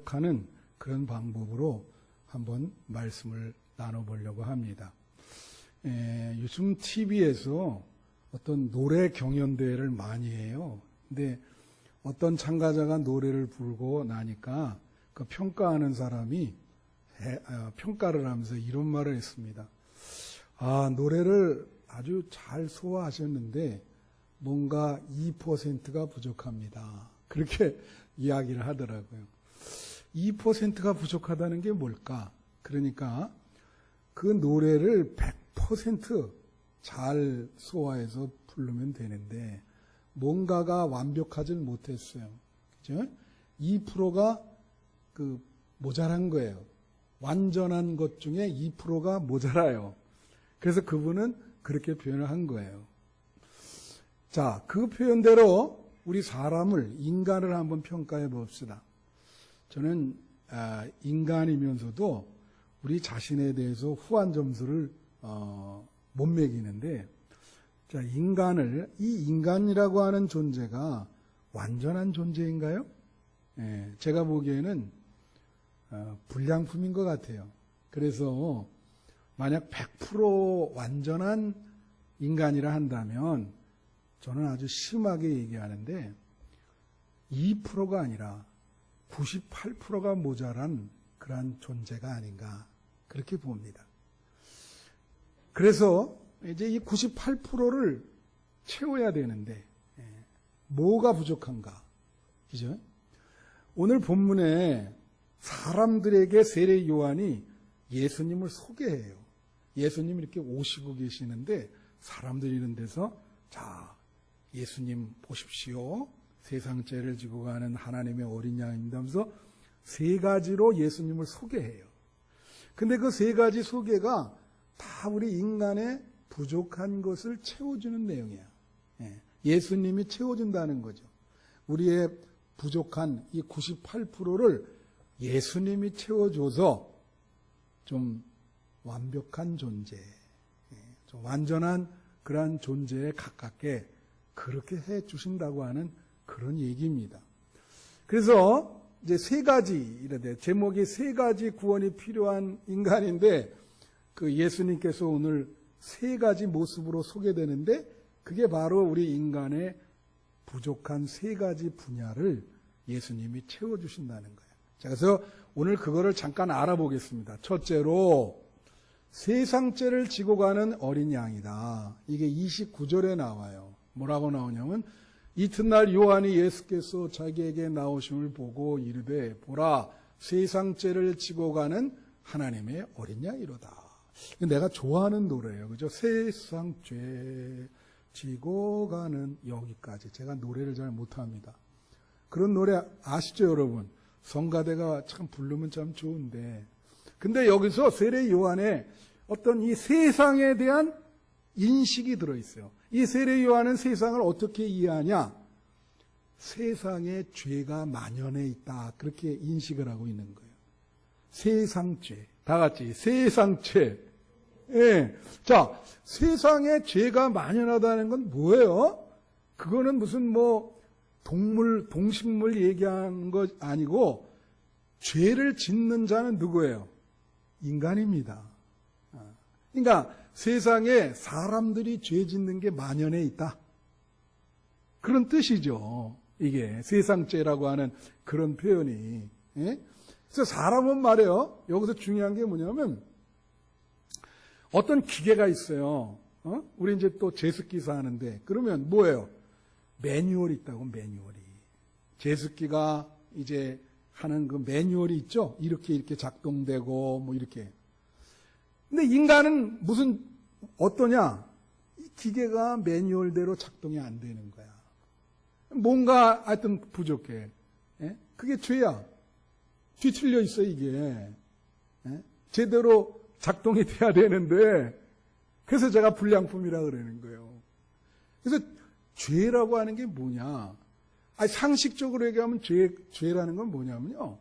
하는 그런 방법으로 한번 말씀을 나눠보려고 합니다. 요즘 TV에서 어떤 노래 경연대회를 많이 해요. 근데 어떤 참가자가 노래를 부르고 나니까 그 평가하는 사람이 평가를 하면서 이런 말을 했습니다. 노래를 아주 잘 소화하셨는데 뭔가 2%가 부족합니다. 그렇게 이야기를 하더라고요. 2%가 부족하다는 게 뭘까? 그러니까 그 노래를 100% 잘 소화해서 부르면 되는데 뭔가가 완벽하지 못했어요. 그죠? 2%가 모자란 거예요. 완전한 것 중에 2%가 모자라요. 그래서 그분은 그렇게 표현을 한 거예요. 자, 그 표현대로 우리 사람을, 인간을 한번 평가해 봅시다. 저는 인간이면서도 우리 자신에 대해서 후한 점수를 못 매기는데, 자, 이 인간이라고 하는 존재가 완전한 존재인가요? 제가 보기에는 불량품인 것 같아요. 그래서 만약 100% 완전한 인간이라 한다면 저는 아주 심하게 얘기하는데 2%가 아니라 98%가 모자란 그러한 존재가 아닌가 그렇게 봅니다. 그래서 이제 이 98%를 채워야 되는데 뭐가 부족한가? 그죠? 오늘 본문에 사람들에게 세례 요한이 예수님을 소개해요. 예수님이 이렇게 오시고 계시는데 사람들이 이런 데서 자, 예수님 보십시오. 세상 죄를 지고 가는 하나님의 어린 양입니다 하면서 세 가지로 예수님을 소개해요. 근데 그 세 가지 소개가 다 우리 인간의 부족한 것을 채워주는 내용이야. 예수님이 채워준다는 거죠. 우리의 부족한 이 98%를 예수님이 채워줘서 좀 완벽한 존재, 좀 완전한 그러한 존재에 가깝게 그렇게 해 주신다고 하는 그런 얘기입니다. 그래서 이제 세 가지, 이래 제목이 세 가지 구원이 필요한 인간인데 그 예수님께서 오늘 세 가지 모습으로 소개되는데 그게 바로 우리 인간의 부족한 세 가지 분야를 예수님이 채워주신다는 거예요. 자, 그래서 오늘 그거를 잠깐 알아보겠습니다. 첫째로 세상 죄를 지고 가는 어린 양이다. 이게 29절에 나와요. 뭐라고 나오냐면 이튿날 요한이 예수께서 자기에게 나오심을 보고 이르되 보라 세상 죄를 지고 가는 하나님의 어린 양이로다. 내가 좋아하는 노래예요. 그죠? 세상 죄 지고 가는 여기까지. 제가 노래를 잘 못합니다. 그런 노래 아시죠, 여러분? 성가대가 참 부르면 참 좋은데. 근데 여기서 세례 요한의 어떤 이 세상에 대한 인식이 들어있어요. 이 세례 요한은 세상을 어떻게 이해하냐? 세상에 죄가 만연해 있다. 그렇게 인식을 하고 있는 거예요. 세상죄. 다 같이 세상죄. 예. 자, 세상에 죄가 만연하다는 건 뭐예요? 그거는 무슨 동식물 얘기하는 것 아니고 죄를 짓는 자는 누구예요? 인간입니다. 그러니까 세상에 사람들이 죄 짓는 게 만연해 있다. 그런 뜻이죠. 이게 세상죄라고 하는 그런 표현이. 예? 그래서 사람은 말이에요. 여기서 중요한 게 뭐냐면 어떤 기계가 있어요. 우리 이제 또 제습기사 하는데 그러면 뭐예요? 매뉴얼이 있다고, 매뉴얼이. 제습기가 이제 하는 그 매뉴얼이 있죠? 이렇게 작동되고, 이렇게. 근데 인간은 어떠냐? 이 기계가 매뉴얼대로 작동이 안 되는 거야. 뭔가 하여튼 부족해. 예? 그게 죄야. 뒤틀려 있어, 이게. 예? 제대로 작동이 돼야 되는데, 그래서 제가 불량품이라 그러는 거예요. 그래서 죄라고 하는 게 뭐냐? 상식적으로 얘기하면 죄라는 건 뭐냐면요.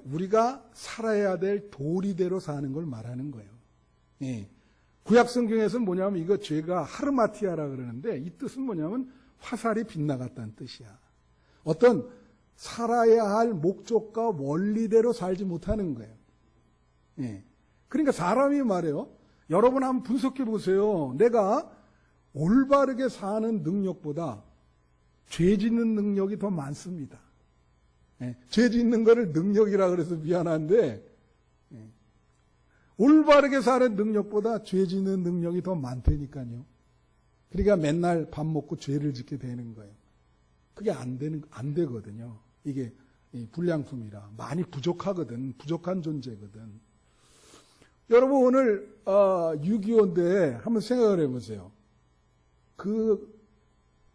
우리가 살아야 될 도리대로 사는 걸 말하는 거예요. 예. 구약 성경에서는 뭐냐면 이거 죄가 하르마티아라 그러는데 이 뜻은 뭐냐면 화살이 빗나갔다는 뜻이야. 어떤 살아야 할 목적과 원리대로 살지 못하는 거예요. 예. 그러니까 사람이 말해요. 여러분 한번 분석해 보세요. 내가 올바르게 사는 능력보다 죄 짓는 능력이 더 많습니다. 예. 죄 짓는 거를 능력이라 그래서 미안한데, 예. 올바르게 사는 능력보다 죄 짓는 능력이 더 많다니까요. 그러니까 맨날 밥 먹고 죄를 짓게 되는 거예요. 그게 안 되거든요. 이게 불량품이라. 많이 부족하거든. 부족한 존재거든. 여러분 오늘 6.25인데 한번 생각을 해보세요. 그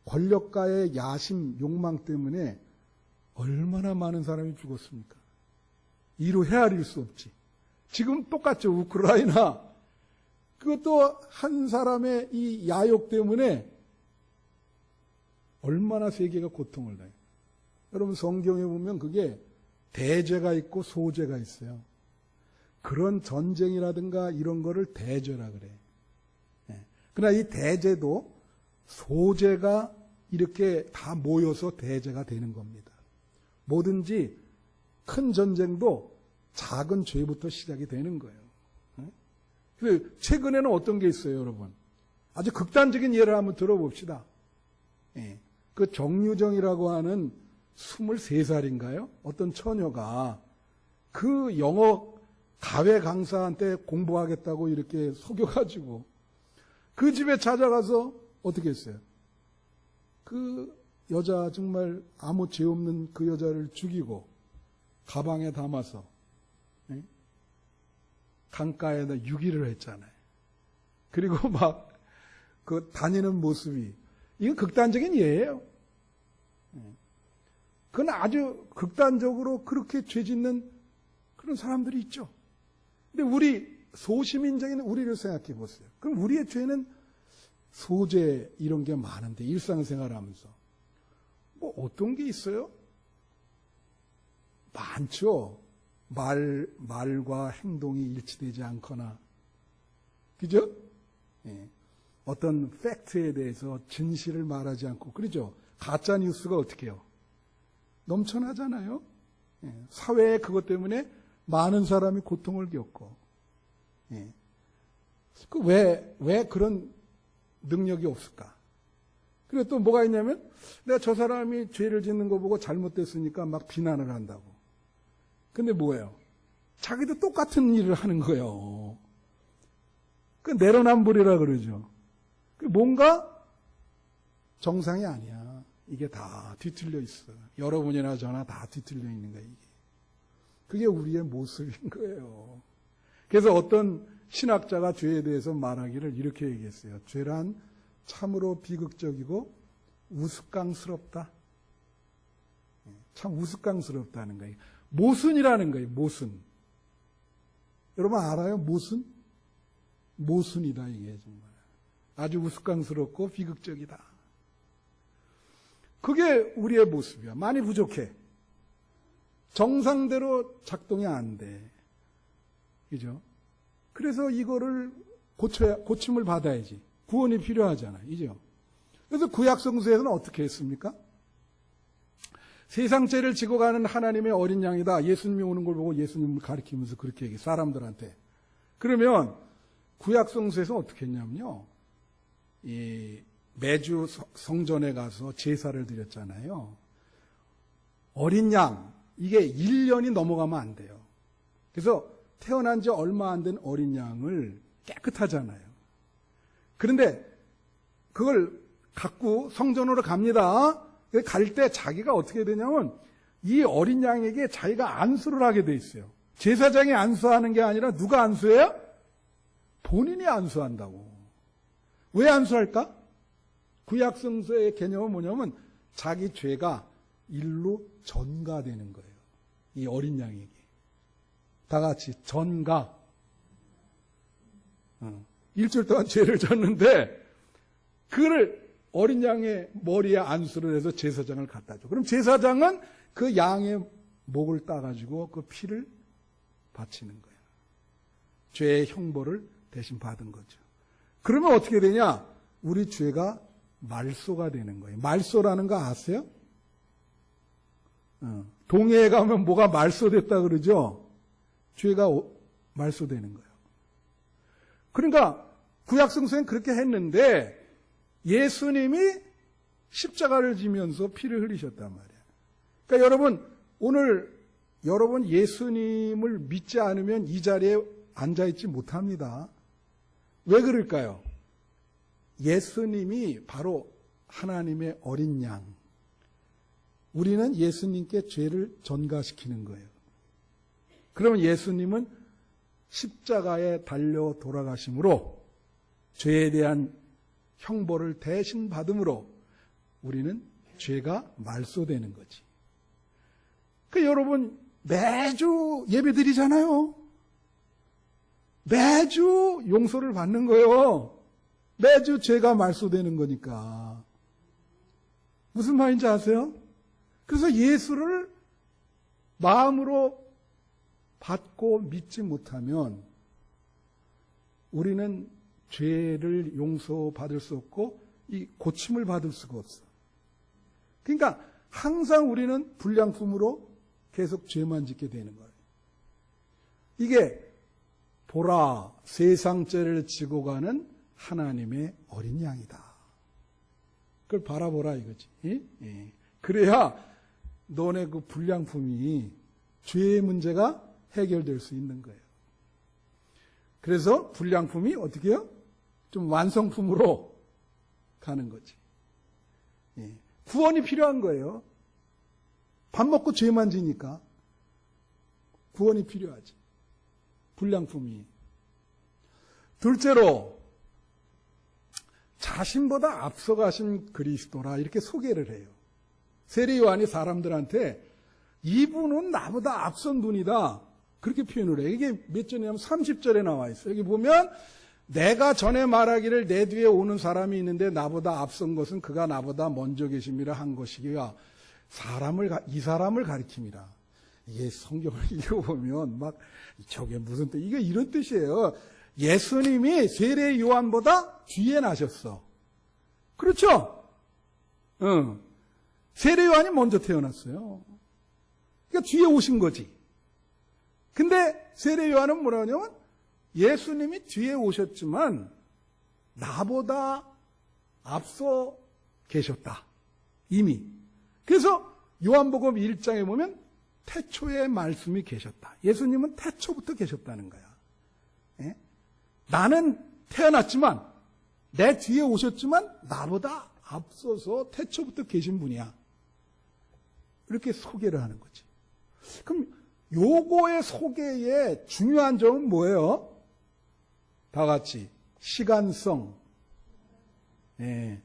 권력가의 야심, 욕망 때문에 얼마나 많은 사람이 죽었습니까? 이루 헤아릴 수 없지. 지금 똑같죠. 우크라이나. 그것도 한 사람의 이 야욕 때문에 얼마나 세계가 고통을 당해요. 여러분 성경에 보면 그게 대죄가 있고 소죄가 있어요. 그런 전쟁이라든가 이런 거를 대죄라 그래. 예. 그러나 이 대죄도 소죄가 이렇게 다 모여서 대죄가 되는 겁니다. 뭐든지 큰 전쟁도 작은 죄부터 시작이 되는 거예요. 그래서 최근에는 어떤 게 있어요, 여러분? 아주 극단적인 예를 한번 들어봅시다. 예. 그 정유정이라고 하는 23살인가요? 어떤 처녀가 그 영어 가외 강사한테 공부하겠다고 이렇게 속여가지고 그 집에 찾아가서 어떻게 했어요? 그 여자 정말 아무 죄 없는 그 여자를 죽이고 가방에 담아서 강가에다 유기를 했잖아요. 그리고 막 그 다니는 모습이 이건 극단적인 예예요. 그건 아주 극단적으로 그렇게 죄 짓는 그런 사람들이 있죠. 근데 우리 소시민적인 우리를 생각해 보세요. 그럼 우리의 죄는 소죄 이런 게 많은데 일상생활하면서 뭐 어떤 게 있어요? 많죠. 말과 행동이 일치되지 않거나, 그죠? 예. 어떤 팩트에 대해서 진실을 말하지 않고, 그러죠? 가짜 뉴스가 어떻게 해요? 넘쳐나잖아요. 예. 사회에 그것 때문에 많은 사람이 고통을 겪고, 예. 왜 그런 능력이 없을까? 그리고 또 뭐가 있냐면, 내가 저 사람이 죄를 짓는 거 보고 잘못됐으니까 막 비난을 한다고. 근데 뭐예요? 자기도 똑같은 일을 하는 거예요. 그 내로남불이라 그러죠. 뭔가 정상이 아니야. 이게 다 뒤틀려 있어. 여러분이나 저나 다 뒤틀려 있는 거야, 이게. 그게 우리의 모습인 거예요. 그래서 어떤 신학자가 죄에 대해서 말하기를 이렇게 얘기했어요. 죄란 참으로 비극적이고 우스꽝스럽다. 참 우스꽝스럽다는 거예요. 모순이라는 거예요. 모순. 여러분 알아요? 모순? 모순이다 이게 정말. 아주 우스꽝스럽고 비극적이다. 그게 우리의 모습이야. 많이 부족해. 정상대로 작동이 안 돼. 그죠? 그래서 이거를 고침을 받아야지. 구원이 필요하잖아. 이죠? 그래서 구약 성서에서는 어떻게 했습니까? 세상 죄를 지고 가는 하나님의 어린 양이다. 예수님이 오는 걸 보고 예수님을 가리키면서 그렇게 얘기해. 사람들한테. 그러면 구약 성서에서 어떻게 했냐면요. 매주 성전에 가서 제사를 드렸잖아요. 어린 양, 이게 1년이 넘어가면 안 돼요. 그래서 태어난 지 얼마 안 된 어린 양을 깨끗하잖아요. 그런데 그걸 갖고 성전으로 갑니다. 갈 때 자기가 어떻게 되냐면 이 어린 양에게 자기가 안수를 하게 돼 있어요. 제사장이 안수하는 게 아니라 누가 안수해요? 본인이 안수한다고. 왜 안수할까? 구약 성서의 개념은 뭐냐면 자기 죄가 일로 전가되는 거예요. 이 어린 양에게. 다 같이 전가. 일주일 동안 죄를 졌는데 그를 어린 양의 머리에 안수를 해서 제사장을 갖다 줘. 그럼 제사장은 그 양의 목을 따가지고 그 피를 바치는 거예요. 죄의 형벌을 대신 받은 거죠. 그러면 어떻게 되냐? 우리 죄가 말소가 되는 거예요. 말소라는 거 아세요? 동해에 가면 뭐가 말소됐다 그러죠? 죄가 말소되는 거예요. 그러니까 구약 성서엔 그렇게 했는데 예수님이 십자가를 지면서 피를 흘리셨단 말이에요. 그러니까 여러분, 오늘 여러분 예수님을 믿지 않으면 이 자리에 앉아있지 못합니다. 왜 그럴까요? 예수님이 바로 하나님의 어린 양. 우리는 예수님께 죄를 전가시키는 거예요. 그러면 예수님은 십자가에 달려 돌아가심으로 죄에 대한 형벌을 대신 받음으로 우리는 죄가 말소되는 거지. 여러분 매주 예배 드리잖아요. 매주 용서를 받는 거예요. 매주 죄가 말소되는 거니까. 무슨 말인지 아세요? 그래서 예수를 마음으로 받고 믿지 못하면 우리는 죄를 용서받을 수 없고 이 고침을 받을 수가 없어. 그러니까 항상 우리는 불량품으로 계속 죄만 짓게 되는 거예요. 이게 보라, 세상 죄를 지고 가는 하나님의 어린 양이다. 그걸 바라보라 이거지. 예? 그래야 너네 그 불량품이 죄의 문제가 해결될 수 있는 거예요. 그래서 불량품이 어떻게 해요? 좀 완성품으로 가는 거지. 예. 구원이 필요한 거예요. 밥 먹고 죄만 지니까 구원이 필요하지. 불량품이. 둘째로 자신보다 앞서가신 그리스도라 이렇게 소개를 해요. 세례 요한이 사람들한테 이분은 나보다 앞선 분이다 그렇게 표현을 해요. 이게 몇 절이냐면 30절에 나와 있어요. 여기 보면 내가 전에 말하기를 내 뒤에 오는 사람이 있는데 나보다 앞선 것은 그가 나보다 먼저 계심이라 한 것이기야. 이 사람을 가리킵니다. 이게 성경을 읽어보면 막 저게 무슨 뜻? 이게 이런 뜻이에요. 예수님이 세례 요한보다 뒤에 나셨어. 그렇죠? 응. 세례 요한이 먼저 태어났어요. 그러니까 뒤에 오신 거지. 근데 세례 요한은 뭐라 하냐면 예수님이 뒤에 오셨지만 나보다 앞서 계셨다. 이미. 그래서 요한복음 1장에 보면 태초에 말씀이 계셨다. 예수님은 태초부터 계셨다는 거야. 예? 나는 태어났지만 내 뒤에 오셨지만 나보다 앞서서 태초부터 계신 분이야. 이렇게 소개를 하는 거지. 그럼 요거의 소개의 중요한 점은 뭐예요? 다 같이 시간성. 예.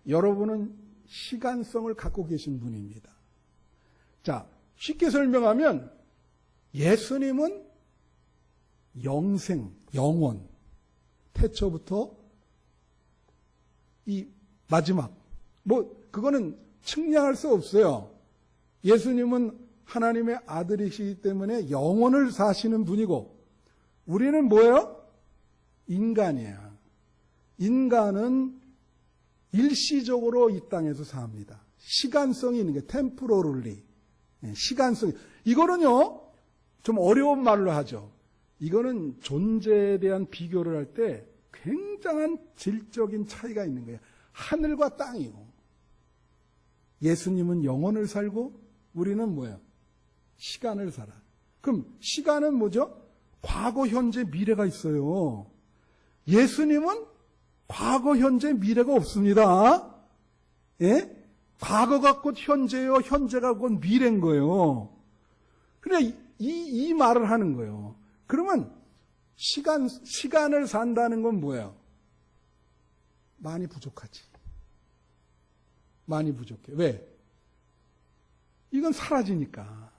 여러분은 시간성을 갖고 계신 분입니다. 자, 쉽게 설명하면 예수님은 영생, 영원, 태초부터 이 마지막, 그거는 측량할 수 없어요. 예수님은 하나님의 아들이시기 때문에 영원을 사시는 분이고, 우리는 뭐예요? 인간이야. 인간은 일시적으로 이 땅에서 삽니다. 시간성이 있는 게 템포럴리. 시간성. 이거는요, 좀 어려운 말로 하죠. 이거는 존재에 대한 비교를 할 때 굉장한 질적인 차이가 있는 거예요. 하늘과 땅이요. 예수님은 영원을 살고 우리는 뭐예요? 시간을 살아. 그럼 시간은 뭐죠? 과거, 현재, 미래가 있어요. 예수님은 과거, 현재, 미래가 없습니다. 예? 과거가 곧 현재요, 현재가 곧 미래인 거예요. 그래, 이 말을 하는 거예요. 그러면 시간을 산다는 건 뭐예요? 많이 부족하지. 많이 부족해. 왜? 이건 사라지니까.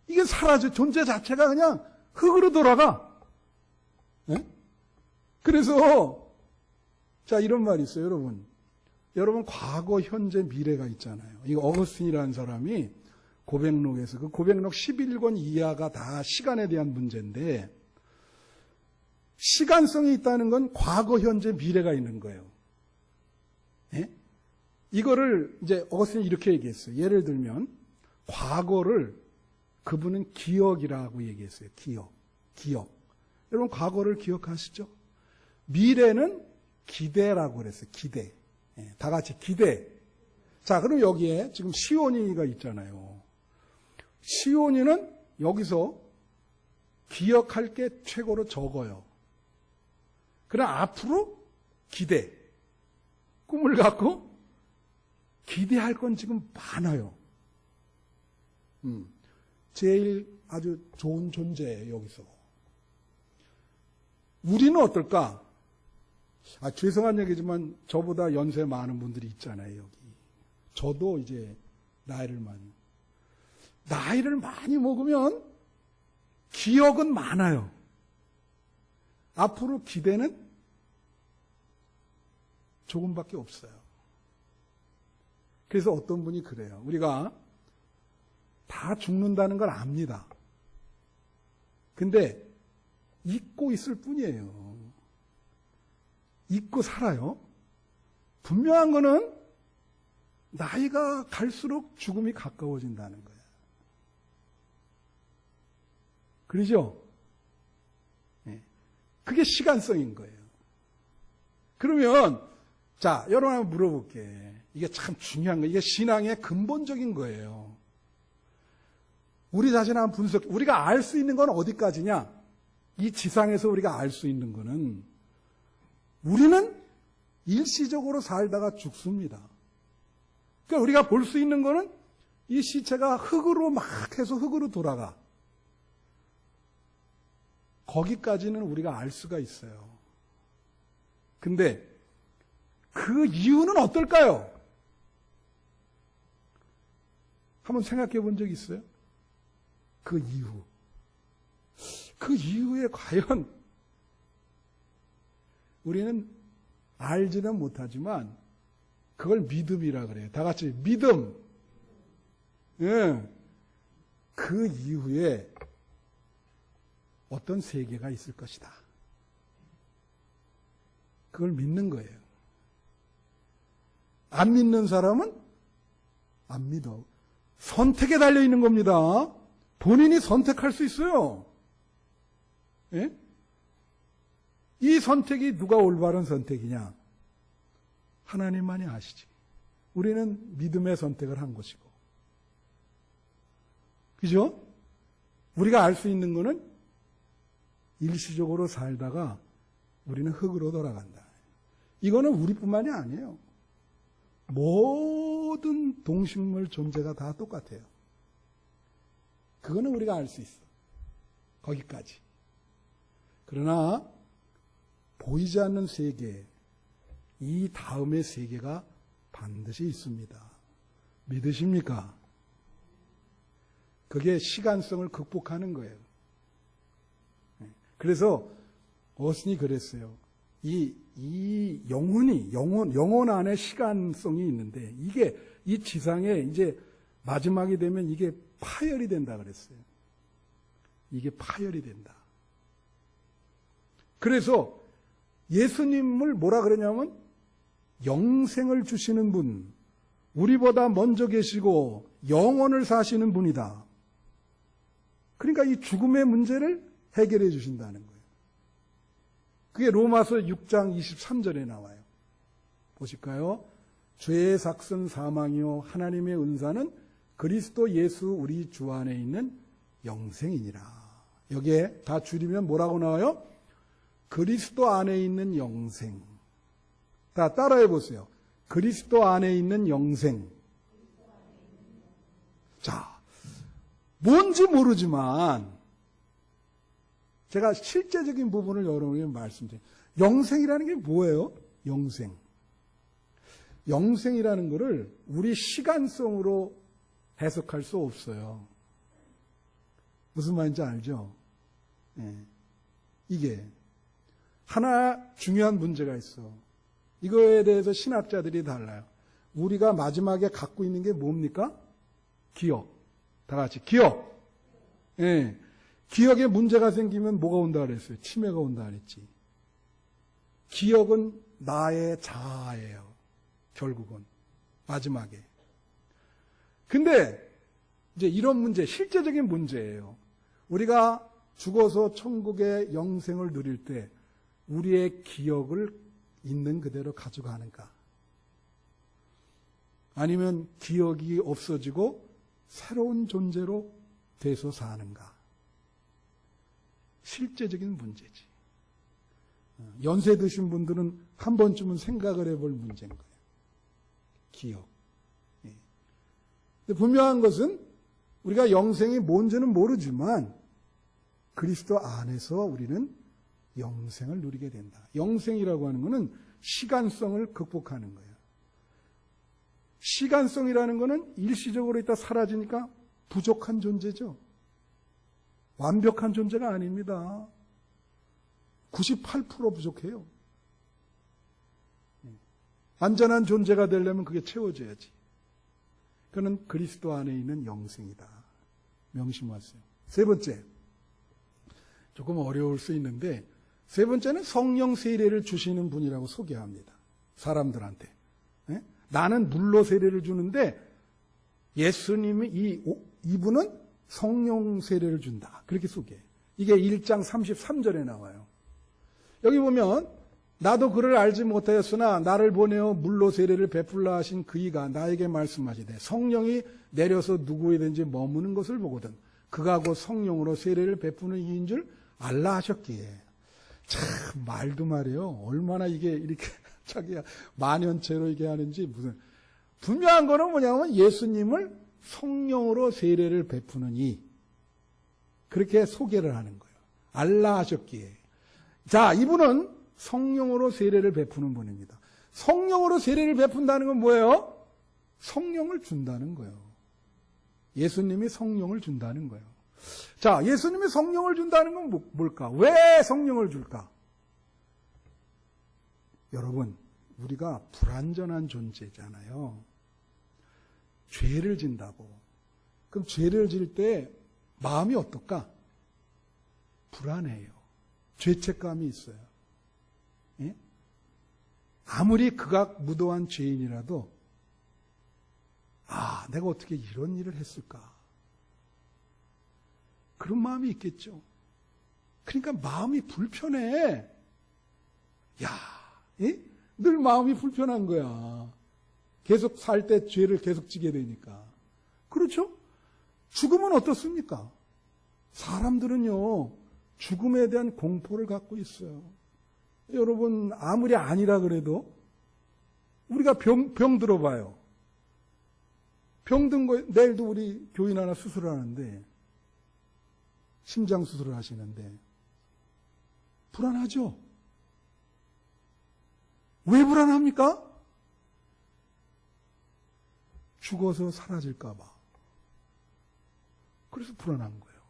이게 사라져. 존재 자체가 그냥 흙으로 돌아가. 예? 그래서, 자, 이런 말이 있어요, 여러분. 여러분, 과거, 현재, 미래가 있잖아요. 이 어거스틴이라는 사람이 고백록에서, 그 고백록 11권 이하가 다 시간에 대한 문제인데, 시간성이 있다는 건 과거, 현재, 미래가 있는 거예요. 예? 이거를 이제 어거스틴이 이렇게 얘기했어요. 예를 들면 과거를 그분은 기억이라고 얘기했어요. 기억. 여러분 과거를 기억하시죠? 미래는 기대라고 그랬어요. 기대. 다 같이 기대. 자, 그럼 여기에 지금 시온이가 있잖아요. 시온이는 여기서 기억할 게 최고로 적어요. 그러나 앞으로 기대. 꿈을 갖고 기대할 건 지금 많아요. 제일 아주 좋은 존재예요, 여기서. 우리는 어떨까? 죄송한 얘기지만 저보다 연세 많은 분들이 있잖아요, 여기. 저도 이제 나이를 많이 먹으면 기억은 많아요. 앞으로 기대는 조금밖에 없어요. 그래서 어떤 분이 그래요. 우리가 다 죽는다는 걸 압니다. 근데 잊고 있을 뿐이에요. 잊고 살아요. 분명한 거는 나이가 갈수록 죽음이 가까워진다는 거예요. 그러죠? 네. 그게 시간성인 거예요. 그러면 자, 여러분 한번 물어볼게. 이게 참 중요한 거예요. 이게 신앙의 근본적인 거예요. 우리 자신 한번 분석. 우리가 알 수 있는 건 어디까지냐? 이 지상에서 우리가 알 수 있는 거는 우리는 일시적으로 살다가 죽습니다. 그러니까 우리가 볼 수 있는 거는 이 시체가 흙으로 막 해서 흙으로 돌아가. 거기까지는 우리가 알 수가 있어요. 근데 그 이유는 어떨까요? 한번 생각해 본 적 있어요? 그 이유. 그 이유에 과연 우리는 알지는 못하지만 그걸 믿음이라 그래요. 다 같이 믿음. 예. 그 이후에 어떤 세계가 있을 것이다. 그걸 믿는 거예요. 안 믿는 사람은 안 믿어. 선택에 달려 있는 겁니다. 본인이 선택할 수 있어요. 예? 이 선택이 누가 올바른 선택이냐? 하나님만이 아시지. 우리는 믿음의 선택을 한 것이고. 그죠? 우리가 알 수 있는 거는 일시적으로 살다가 우리는 흙으로 돌아간다. 이거는 우리뿐만이 아니에요. 모든 동식물 존재가 다 똑같아요. 그거는 우리가 알 수 있어. 거기까지. 그러나 보이지 않는 세계, 이 다음의 세계가 반드시 있습니다. 믿으십니까? 그게 시간성을 극복하는 거예요. 그래서 어스틴이 그랬어요. 이 영혼 안에 시간성이 있는데 이게 이 지상에 이제 마지막이 되면 이게 파열이 된다 그랬어요. 이게 파열이 된다. 그래서 예수님을 뭐라 그러냐면 영생을 주시는 분, 우리보다 먼저 계시고 영원을 사시는 분이다. 그러니까 이 죽음의 문제를 해결해 주신다는 거예요. 그게 로마서 6장 23절에 나와요. 보실까요? 죄의 삭은 사망이요 하나님의 은사는 그리스도 예수 우리 주 안에 있는 영생이니라. 여기에 다 줄이면 뭐라고 나와요? 그리스도 안에 있는 영생. 다 따라해 보세요. 그리스도 안에 있는 영생. 자, 뭔지 모르지만 제가 실제적인 부분을 여러분에게 말씀드려요. 영생이라는 게 뭐예요? 영생. 영생이라는 것을 우리 시간성으로 해석할 수 없어요. 무슨 말인지 알죠? 네. 이게 하나 중요한 문제가 있어. 이거에 대해서 신학자들이 달라요. 우리가 마지막에 갖고 있는 게 뭡니까? 기억. 다 같이 기억. 예. 기억에 문제가 생기면 뭐가 온다 그랬어요? 치매가 온다 그랬지. 기억은 나의 자아예요. 결국은. 마지막에. 근데 이제 이런 문제, 실제적인 문제예요. 우리가 죽어서 천국의 영생을 누릴 때 우리의 기억을 있는 그대로 가져가는가? 아니면 기억이 없어지고 새로운 존재로 돼서 사는가? 실제적인 문제지. 연세 드신 분들은 한 번쯤은 생각을 해볼 문제인 거예요. 기억. 근데 분명한 것은 우리가 영생이 뭔지는 모르지만 그리스도 안에서 우리는 영생을 누리게 된다. 영생이라고 하는 것은 시간성을 극복하는 거예요. 시간성이라는 것은 일시적으로 있다 사라지니까 부족한 존재죠. 완벽한 존재가 아닙니다. 98% 부족해요. 완전한 존재가 되려면 그게 채워져야지. 그는 그리스도 안에 있는 영생이다. 명심하세요. 세 번째, 조금 어려울 수 있는데 세 번째는 성령 세례를 주시는 분이라고 소개합니다. 사람들한테. 나는 물로 세례를 주는데 예수님이 이분은 성령 세례를 준다. 그렇게 소개해. 이게 1장 33절에 나와요. 여기 보면 나도 그를 알지 못하였으나 나를 보내어 물로 세례를 베풀라 하신 그이가 나에게 말씀하시되 성령이 내려서 누구에든지 머무는 것을 보거든 그가 곧 성령으로 세례를 베푸는 이인 줄 알라 하셨기에. 참 말도 말이에요. 얼마나 이게 이렇게 자기가 만연체로 이게 하는지. 무슨 분명한 거는 뭐냐면 예수님을 성령으로 세례를 베푸는 이, 그렇게 소개를 하는 거예요. 알라 하셨기에. 자, 이분은 성령으로 세례를 베푸는 분입니다. 성령으로 세례를 베푼다는 건 뭐예요? 성령을 준다는 거예요. 예수님이 성령을 준다는 거예요. 자, 예수님이 성령을 준다는 건 뭘까? 왜 성령을 줄까? 여러분, 우리가 불완전한 존재잖아요. 죄를 진다고. 그럼 죄를 질 때 마음이 어떨까? 불안해요. 죄책감이 있어요. 예? 아무리 극악무도한 죄인이라도 내가 어떻게 이런 일을 했을까? 그런 마음이 있겠죠. 그러니까 마음이 불편해. 늘 마음이 불편한 거야. 계속 살 때 죄를 계속 지게 되니까. 그렇죠? 죽음은 어떻습니까? 사람들은요, 죽음에 대한 공포를 갖고 있어요. 여러분, 아무리 아니라 그래도 우리가 병 들어봐요. 병 든 거, 내일도 우리 교인 하나 수술하는데, 심장 수술을 하시는데, 불안하죠? 왜 불안합니까? 죽어서 사라질까봐. 그래서 불안한 거예요.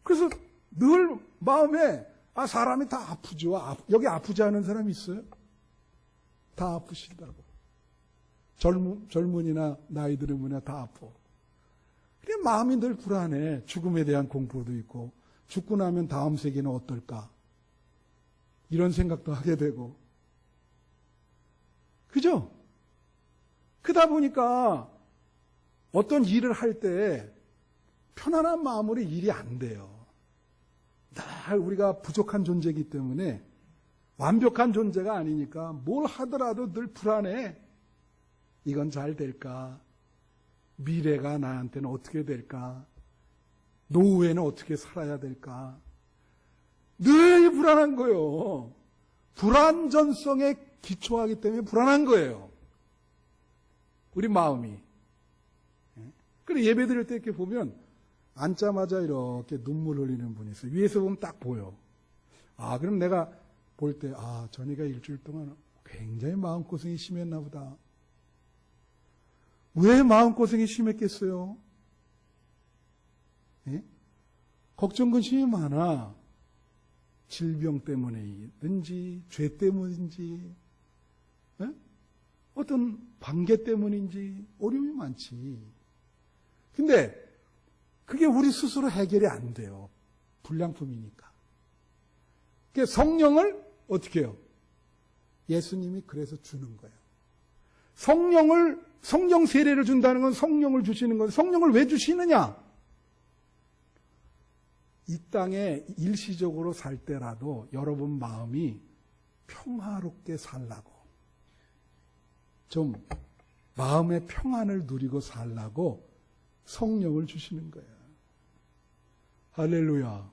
그래서 늘 마음에, 사람이 다 아프죠. 여기 아프지 않은 사람 있어요? 다 아프시다고. 젊은이나 나이 들은 분이나 다 아파. 그래 마음이 늘 불안해. 죽음에 대한 공포도 있고, 죽고 나면 다음 세계는 어떨까? 이런 생각도 하게 되고. 그죠? 그러다 보니까 어떤 일을 할 때 편안한 마음으로 일이 안 돼요. 늘 우리가 부족한 존재이기 때문에 완벽한 존재가 아니니까 뭘 하더라도 늘 불안해. 이건 잘 될까? 미래가 나한테는 어떻게 될까? 노후에는 어떻게 살아야 될까? 늘 불안한 거예요. 불안전성에 기초하기 때문에 불안한 거예요. 우리 마음이. 그래 예배 드릴 때 이렇게 보면 앉자마자 이렇게 눈물 흘리는 분이 있어요. 위에서 보면 딱 보여. 그럼 내가 볼 때, 전이가 일주일 동안 굉장히 마음고생이 심했나 보다. 왜 마음고생이 심했겠어요? 걱정, 근심이 많아. 질병 때문이든지, 죄 때문인지, 어떤 관계 때문인지 어려움이 많지. 근데 그게 우리 스스로 해결이 안 돼요. 불량품이니까. 그러니까 성령을 어떻게 해요? 예수님이 그래서 주는 거예요. 성령 세례를 준다는 건 성령을 주시는 건 성령을 왜 주시느냐? 이 땅에 일시적으로 살 때라도 여러분 마음이 평화롭게 살라고, 좀 마음의 평안을 누리고 살라고 성령을 주시는 거예요. 할렐루야.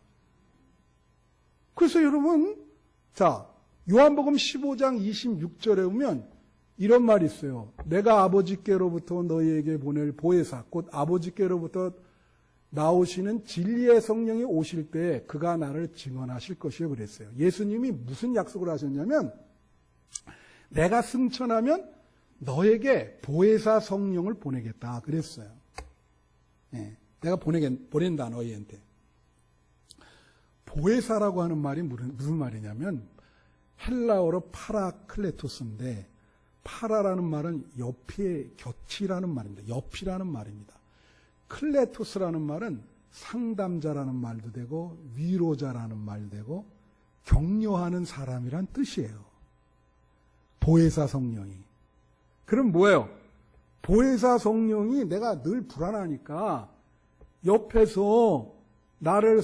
그래서 여러분, 자, 요한복음 15장 26절에 보면 이런 말이 있어요. 내가 아버지께로부터 너희에게 보낼 보혜사, 곧 아버지께로부터 나오시는 진리의 성령이 오실 때 그가 나를 증언하실 것이요 그랬어요. 예수님이 무슨 약속을 하셨냐면, 내가 승천하면 너에게 보혜사 성령을 보내겠다 그랬어요. 예, 내가 보낸다 너희한테. 보혜사라고 하는 말이 무슨 말이냐면 헬라어로 파라클레토스인데, 파라라는 말은 옆에 곁이라는 말입니다. 옆이라는 말입니다. 클레토스라는 말은 상담자라는 말도 되고 위로자라는 말도 되고 격려하는 사람이란 뜻이에요. 보혜사 성령이. 그럼 뭐예요? 보혜사 성령이 내가 늘 불안하니까 옆에서 나를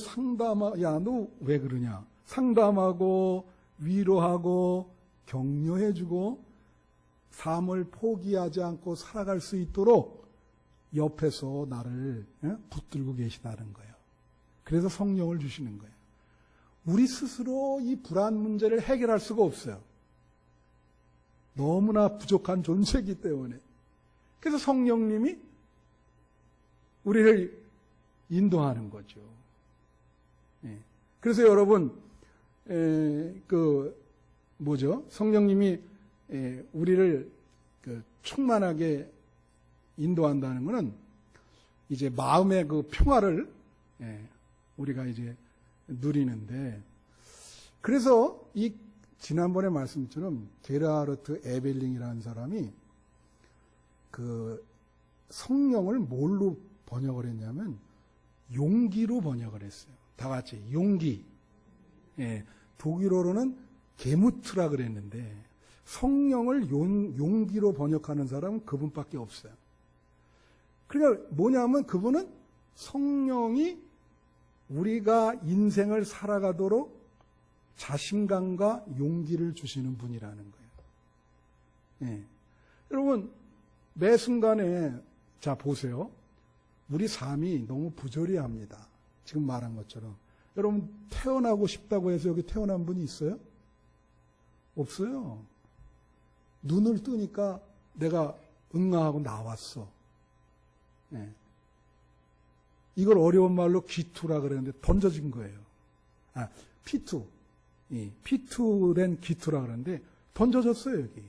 야, 너 왜 그러냐? 상담하고 위로하고 격려해주고 삶을 포기하지 않고 살아갈 수 있도록 옆에서 나를 붙들고 계시다는 거예요. 그래서 성령을 주시는 거예요. 우리 스스로 이 불안 문제를 해결할 수가 없어요. 너무나 부족한 존재이기 때문에. 그래서 성령님이 우리를 인도하는 거죠. 그래서 여러분, 성령님이 우리를 충만하게 인도한다는 것은 이제 마음의 그 평화를 우리가 이제 누리는데, 그래서 이 지난번에 말씀처럼 게르하르트 에벨링이라는 사람이 그 성령을 뭘로 번역을 했냐면 용기로 번역을 했어요. 다 같이 용기. 독일어로는 게무트라 그랬는데 성령을 용기로 번역하는 사람은 그분밖에 없어요. 그러니까 뭐냐면 그분은 성령이 우리가 인생을 살아가도록 자신감과 용기를 주시는 분이라는 거예요. 여러분, 매 순간에, 자, 보세요. 우리 삶이 너무 부조리합니다. 지금 말한 것처럼. 여러분, 태어나고 싶다고 해서 여기 태어난 분이 있어요? 없어요. 눈을 뜨니까 내가 응아하고 나왔어. 이걸 어려운 말로 기투라 그러는데 던져진 거예요. 피투. 피투된 기투라 그러는데 던져졌어요, 여기.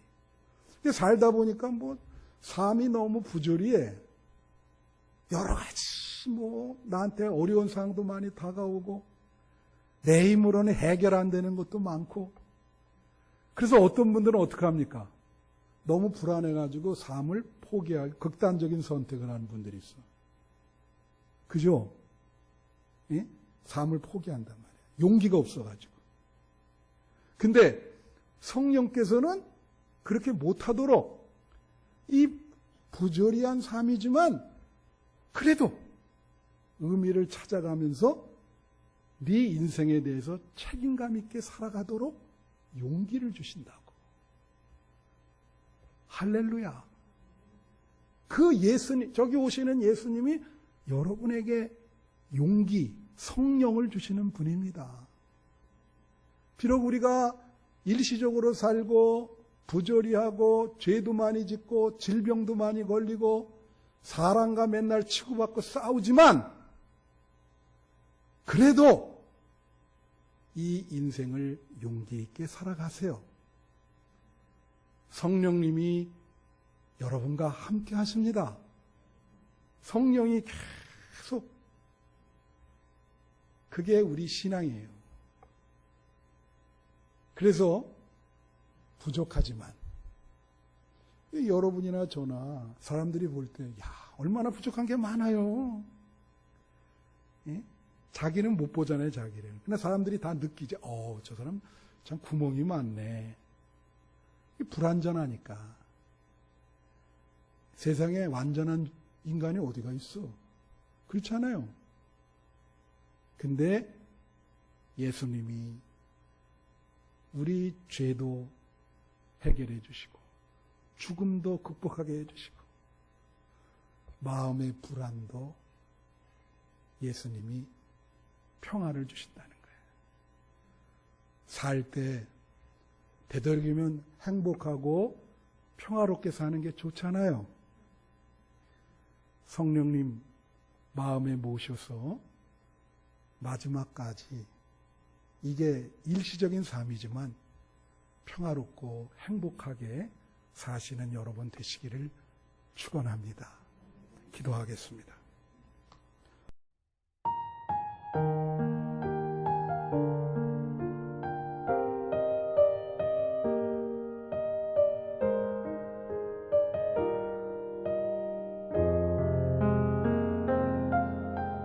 근데 살다 보니까 삶이 너무 부조리해. 여러 가지 나한테 어려운 상황도 많이 다가오고 내 힘으로는 해결 안 되는 것도 많고, 그래서 어떤 분들은 어떻게 합니까? 너무 불안해가지고 삶을 포기하고 극단적인 선택을 하는 분들이 있어. 그죠? 삶을 포기한단 말이에요. 용기가 없어가지고. 근데 성령께서는 그렇게 못하도록 이 부조리한 삶이지만 그래도 의미를 찾아가면서 네 인생에 대해서 책임감 있게 살아가도록 용기를 주신다고. 할렐루야. 그 예수님, 저기 오시는 예수님이 여러분에게 용기, 성령을 주시는 분입니다. 비록 우리가 일시적으로 살고 부조리하고 죄도 많이 짓고 질병도 많이 걸리고 사람과 맨날 치고받고 싸우지만 그래도 이 인생을 용기 있게 살아가세요. 성령님이 여러분과 함께 하십니다. 성령이 계속, 그게 우리 신앙이에요. 그래서 부족하지만 여러분이나 저나 사람들이 볼 때 얼마나 부족한 게 많아요. 자기는 못 보잖아요, 자기를. 근데 사람들이 다 느끼지. 저 사람 참 구멍이 많네. 불완전하니까. 세상에 완전한 인간이 어디가 있어? 그렇잖아요. 근데 예수님이 우리 죄도 해결해 주시고 죽음도 극복하게 해주시고 마음의 불안도 예수님이 평화를 주신다는 거예요. 살 때 되도록이면 행복하고 평화롭게 사는 게 좋잖아요. 성령님 마음에 모셔서 마지막까지 이게 일시적인 삶이지만 평화롭고 행복하게 사시는 여러분 되시기를 축원합니다. 기도하겠습니다.